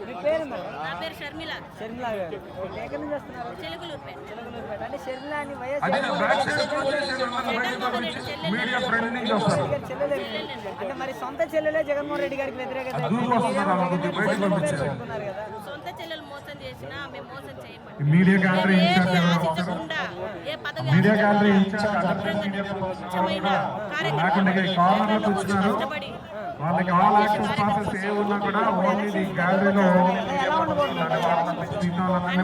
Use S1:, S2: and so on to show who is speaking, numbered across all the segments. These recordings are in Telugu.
S1: మీ పేరు మరి?
S2: నా పేరు షర్మిల.
S1: షర్మిల గారు. ఎక్కడి నుంచి వస్తున్నారు?
S2: చిలుకలూరుపేట.
S1: చిలకలూరుపేట. అంటే షర్మిల అని వైఎస్ చెల్లెలే. అంటే మరి సొంత చెల్లెలే జగన్మోహన్ రెడ్డి గారికి వ్యతిరేకత పెట్టుకున్నారు కదా.
S2: సొంత చెల్లెలు మోసం చేసినా మేము మోసం చేయమండి.
S3: మీడియా గ్యాలరీ
S2: ఆశించకుండా ఏ పదవి కష్టపడి
S3: వాళ్ళకి ఆల్ యాక్షన్ ప్రాసెస్ ఏ ఉన్నా కూడా ఓన్లీ ఈ గ్యాలరీలో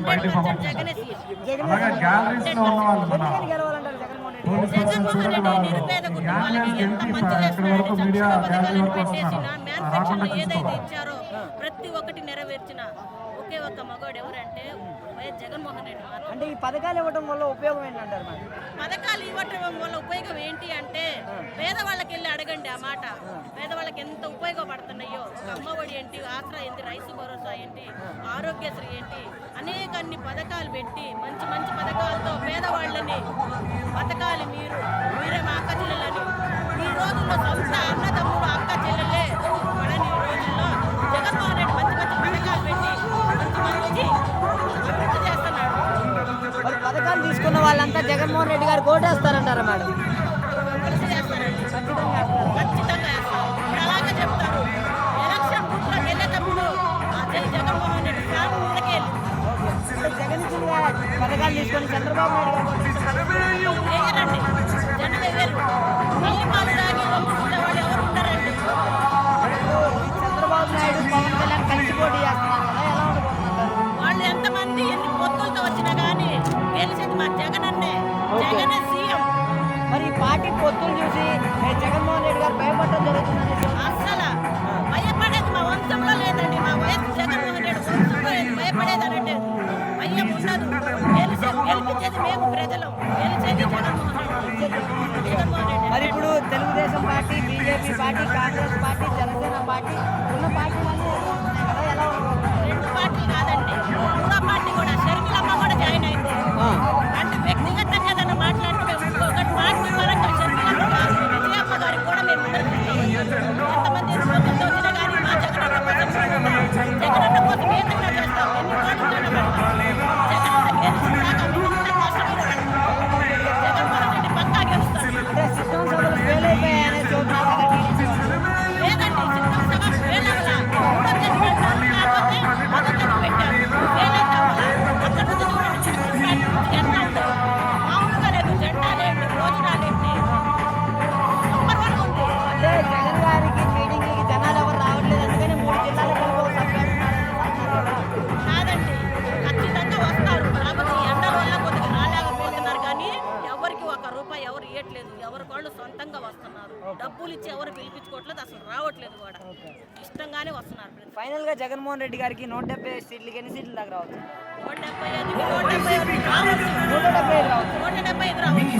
S3: బయటకు పంపించారు. అలాగే గ్యాలరీస్ లో ఉన్న వాళ్ళు మన పోలీస్ పర్సన్ చూడడం ఎక్కడి వరకు మీడియా గ్యాలరీ వరకు వస్తున్నారు రాకుండా
S2: ఏదైతే ఇచ్చారో ప్రతి ఒక్కటి నెరవేర్చిన ఒకే ఒక్క మగవాడు ఎవరంటే వైఎస్ జగన్మోహన్ రెడ్డి.
S1: అంటే ఈ పథకాలు ఇవ్వడం వల్ల ఉపయోగం ఏంటంటారు మరి?
S2: పథకాలు ఇవ్వటం వల్ల ఉపయోగం ఏంటి అంటే పేదవాళ్ళకి వెళ్ళి అడగండి ఆ మాట. పేదవాళ్ళకి ఎంత ఉపయోగపడుతున్నాయో, అమ్మఒడి ఏంటి, ఆసరా ఏంటి, రైతు భరోసా ఏంటి, ఆరోగ్యశ్రీ ఏంటి, అనేక అన్ని పథకాలు పెట్టి మంచి మంచి పథకాలతో పేదవాళ్ళని బతకాలి. మీరే మా అక్క చెల్లెలని ఈ రోజుల్లో సొంత అన్నదమ్ముడు అక్క చెల్లెలే పడని ఈ రోజుల్లో జగన్మోహన్ రెడ్డి మంచి మంచి పథకాలు పెట్టి మంచి అభివృద్ధి చేస్తున్నాడు.
S1: మరి పథకాలు తీసుకున్న వాళ్ళంతా జగన్మోహన్ రెడ్డి గారు ఓటేస్తారంటారా మేడం?
S2: ఖచ్చితంగా వేస్తారు. అలాగే చెప్తారు. ఎలక్షన్ బూత్లోకి వెళ్ళేటప్పుడు జై జగన్మోహన్ రెడ్డి ఫ్యాన్ ముందుకే
S1: జగన్ పథకాలు తీసుకొని చంద్రబాబు నాయుడు
S2: వేయరండి. జనం వేరు మళ్ళీ పాలు తాగి వంపుకునే వాళ్ళు ఎవరు ఉంటారండి.
S1: చంద్రబాబు నాయుడు పవన్ కళ్యాణ్ కలిసి పోటీ చేస్తున్నారు కదా, ఎలా ఉండబోతున్నారు?
S2: వాళ్ళు ఎంతమంది ఎన్ని పొత్తులతో వచ్చినా కానీ గెలిచేది మా జగనన్నే. జగనే సీఎం.
S1: మరి ఈ పార్టీ పొత్తులు చూసి జగన్మోహన్ రెడ్డి గారు భయపడడం జరుగుతుందని
S2: అస్సలు భయపడేది మా వంశంలో లేదండి. మా వైఎస్ జగన్మోహన్ రెడ్డి వంశంలో భయపడేదనంటే భయం ఉండదు. గెలిపించేది మేము ప్రజలు, గెలిచేది జగన్మోహన్ రెడ్డి.
S1: మరి ఇప్పుడు Telugu Desam party, BJP party, Congress party, Janasena party ఉన్న పార్టీలన్నీ కదా, ఎలా ఉండబోతున్నారు?
S2: రెండు పార్టీలు కాదండి, మూడో పార్టీ కూడా షర్మిలమ్మ కూడా జాయిన్ అయింది. అంటే వ్యక్తిగతంగా ఏదైనా మాట్లాడితే ఒకటి పార్టీ పరంగా షర్మిలమ్మ గారు, విజయమ్మ గారికి కూడా మేము ఎంతమంది ప్రభుత్వం వచ్చినా కానీ మా జగనన్న కోసం జగనన్న కోసం ఏదైనా చేస్తాం. ఎన్ని కోట్లు జగనన్న గెలిచినాక జగన్మోహన్ రెడ్డి పక్కా గెలుస్తాడు.
S1: అంటే సిద్ధం సభలు ఫెయిల్ అయిపోయాయనే చూస్తున్నారు కదా టీడీపీ వాళ్ళు.
S2: లేదండి, సిద్ధం సభ ఫెయిల్ అవ్వాలా. మూడో తేదీ పెట్టారు, కాకపోతే మొదటి తేదీ పెట్టారు. ఫెయిల్ అయితే అవ్వాలా. అక్కడ నుంచి చూడండి జెండా ఉంది. మామూలుగా లేదు. జెండాలేంటి, భోజనాలేంటి, సూపర్ వన్ ఉంది.
S1: అంటే జగన్ గారికి మీటింగ్కి జనాలు ఎవరు రావట్లేదు, అందుకని 3 జిల్లాలకు కలిపి ఒక సభ పెడుతున్నారని.
S2: కాదండి, ఖచ్చితంగా వస్తారు. కాకపోతే ఈ ఎండల వల్ల కొద్దిగా రాలేకపోతున్నారు. కానీ ఎవరికి ఒక రూపాయి ఎవరు ఇవ్వట్లేదు. ఎవరి వాళ్ళు సొంతంగా వస్తున్నారు. డబ్బులు ఇచ్చి ఎవరు పిలిపించుకోవట్లేదు, అసలు రావట్లేదు కూడా. ఇష్టంగానే వస్తున్నారు.
S1: ఫైనల్ గా జగన్మోహన్ రెడ్డి గారికి 170 సీట్లకి ఎన్ని సీట్లు దాకా రావచ్చు?
S2: 175 రావచ్చు.
S1: 175 రావచ్చు.
S2: 175 రావచ్చు.